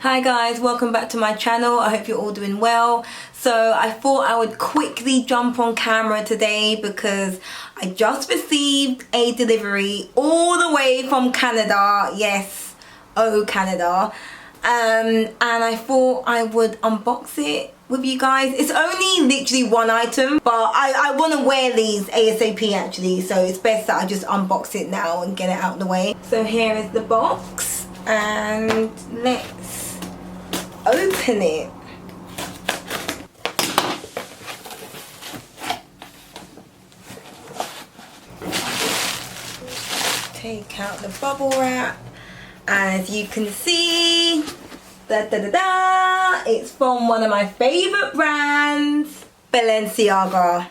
Hi guys, welcome back to my channel. I hope you're all doing well. So I thought I would quickly jump on camera today because I just received a delivery all the way from Canada. Yes, oh Canada. And I thought I would unbox it with you guys. It's only literally one item, but I want to wear these ASAP actually, so it's best that I just unbox it now and get it out of the way. So here is the box and let's open it. Take out the bubble wrap, and as you can see, it's from one of my favorite brands, Balenciaga.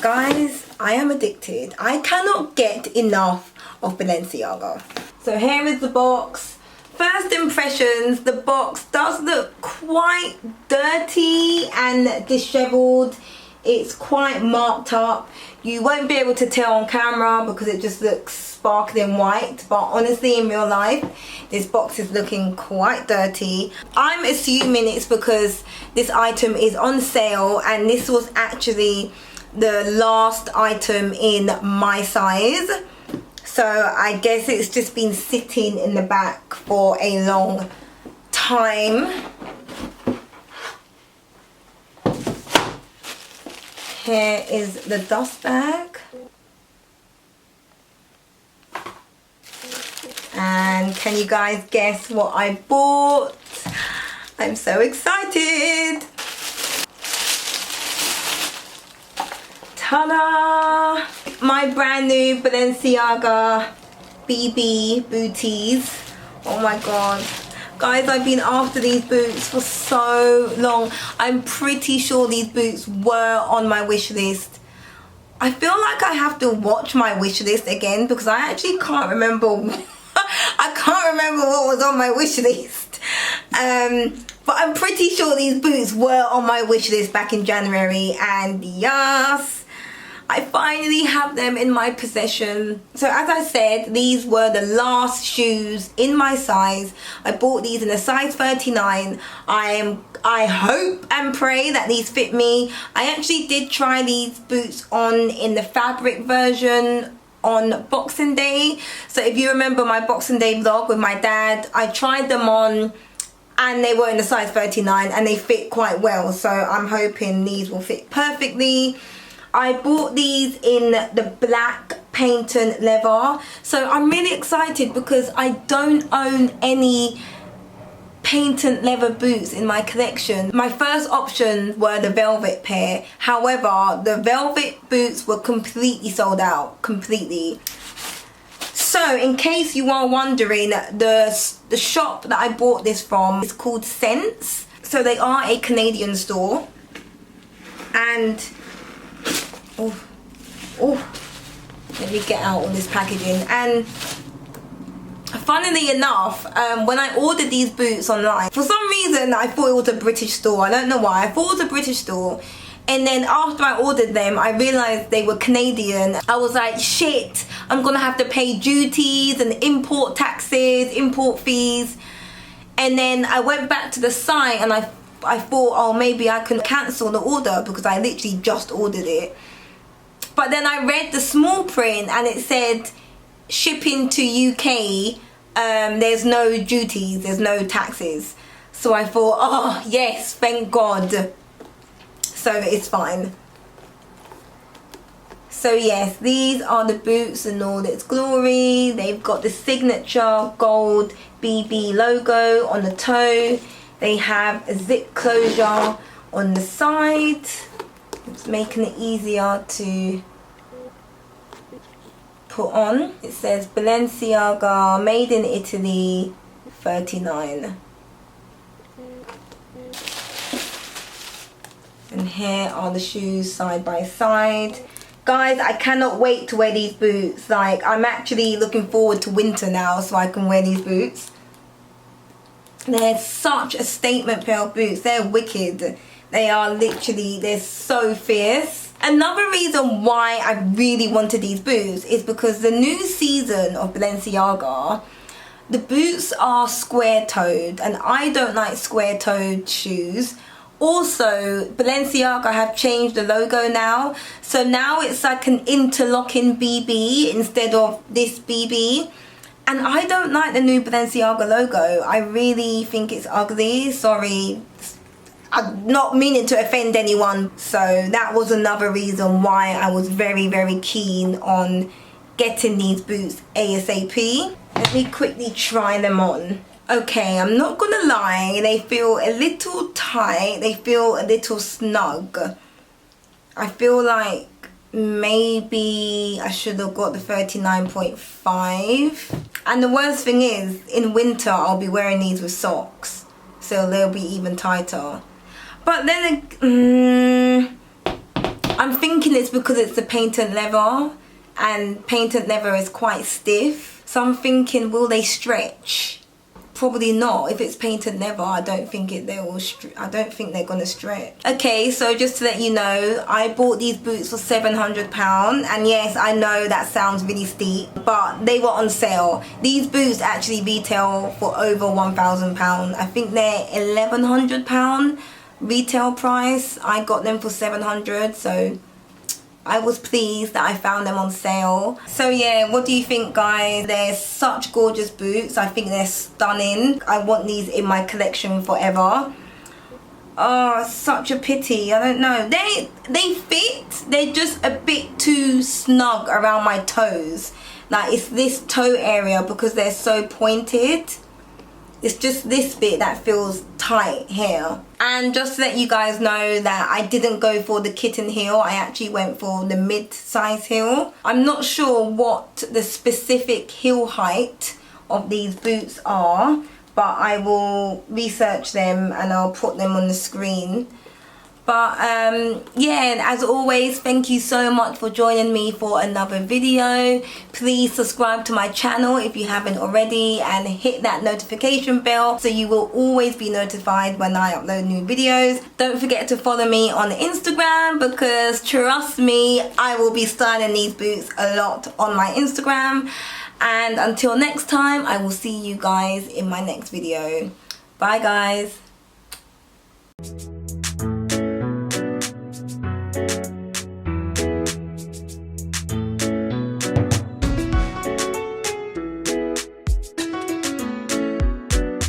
Guys, I am addicted. I cannot get enough of Balenciaga. So here is the box. First impressions, the box does look quite dirty and disheveled. It's quite marked up. You won't be able to tell on camera because it just looks sparkling white, but honestly in real life this box is looking quite dirty. I'm assuming it's because this item is on sale and this was actually the last item in my size. So I guess it's just been sitting in the back for a long time. Here is the dust bag. And can you guys guess what I bought? I'm so excited. Ta-da! My brand new Balenciaga BB booties. Oh my god. Guys, I've been after these boots for so long. I'm pretty sure these boots were on my wish list. I feel like I have to watch my wish list again because I actually can't remember. I can't remember what was on my wish list. But I'm pretty sure these boots were on my wish list back in January, and yes, I finally have them in my possession. So as I said, these were the last shoes in my size. I bought these in a size 39. I hope and pray that these fit me. I actually did try these boots on in the fabric version on Boxing Day. So if you remember my Boxing Day vlog with my dad, I tried them on and they were in the size 39 and they fit quite well. So I'm hoping these will fit perfectly. I bought these in the black patent leather. So I'm really excited because I don't own any patent leather boots in my collection. My first option were the velvet pair. However, the velvet boots were completely sold out. Completely. So in case you are wondering, the shop that I bought this from is called Sense. So they are a Canadian store. And let me get out all this packaging. And funnily enough, when I ordered these boots online, for some reason I thought it was a British store. I don't know why. I thought it was a British store. And then after I ordered them, I realized they were Canadian. I was like, shit, I'm gonna have to pay duties and import taxes, import fees. And then I went back to the site and I thought, oh, maybe I can cancel the order because I literally just ordered it. But then I read the small print and it said shipping to UK, there's no duties, there's no taxes. So I thought, oh yes, thank God. So it's fine. So yes, these are the boots in all its glory. They've got the signature gold BB logo on the toe. They have a zip closure on the side. It's making it easier to put on. It says Balenciaga, made in Italy, 39. And here are the shoes side by side. Guys, I cannot wait to wear these boots. Like, I'm actually looking forward to winter now so I can wear these boots. They're such a statement pair of boots. They're wicked. They are literally, they're so fierce. Another reason why I really wanted these boots is because the new season of Balenciaga The boots are square-toed and I don't like square-toed shoes. Also, Balenciaga have changed the logo now. So now it's like an interlocking BB instead of this BB. And I don't like the new Balenciaga logo. I really think it's ugly. Sorry. I'm not meaning to offend anyone. So that was another reason why I was very, very keen on getting these boots ASAP. Let me quickly try them on. Okay, I'm not gonna lie, they feel a little tight, they feel a little snug. I feel like maybe I should have got the 39.5. And the worst thing is, in winter I'll be wearing these with socks, so they'll be even tighter. But then I'm thinking it's because it's the patent leather, and patent leather is quite stiff. So I'm thinking, will they stretch? Probably not. If it's painted leather, I don't think they're gonna stretch. Okay, so just to let you know, I bought these boots for £700, and yes, I know that sounds really steep, but they were on sale. These boots actually retail for over £1,000. I think they're £1,100 retail price. I got them for £700, so I was pleased that I found them on sale. So yeah, what do you think, guys? They're such gorgeous boots. I think they're stunning. I want these in my collection forever. Oh, such a pity. I don't know. They fit. They're just a bit too snug around my toes. Like, it's this toe area because they're so pointed. It's just this bit that feels tight here. And just to let you guys know that I didn't go for the kitten heel. I actually went for the mid-size heel. I'm not sure what the specific heel height of these boots are, but I will research them and I'll put them on the screen. But yeah, as always, thank you so much for joining me for another video. Please subscribe to my channel if you haven't already, and hit that notification bell so you will always be notified when I upload new videos. Don't forget to follow me on Instagram, because trust me, I will be styling these boots a lot on my Instagram. And until next time, I will see you guys in my next video. Bye guys.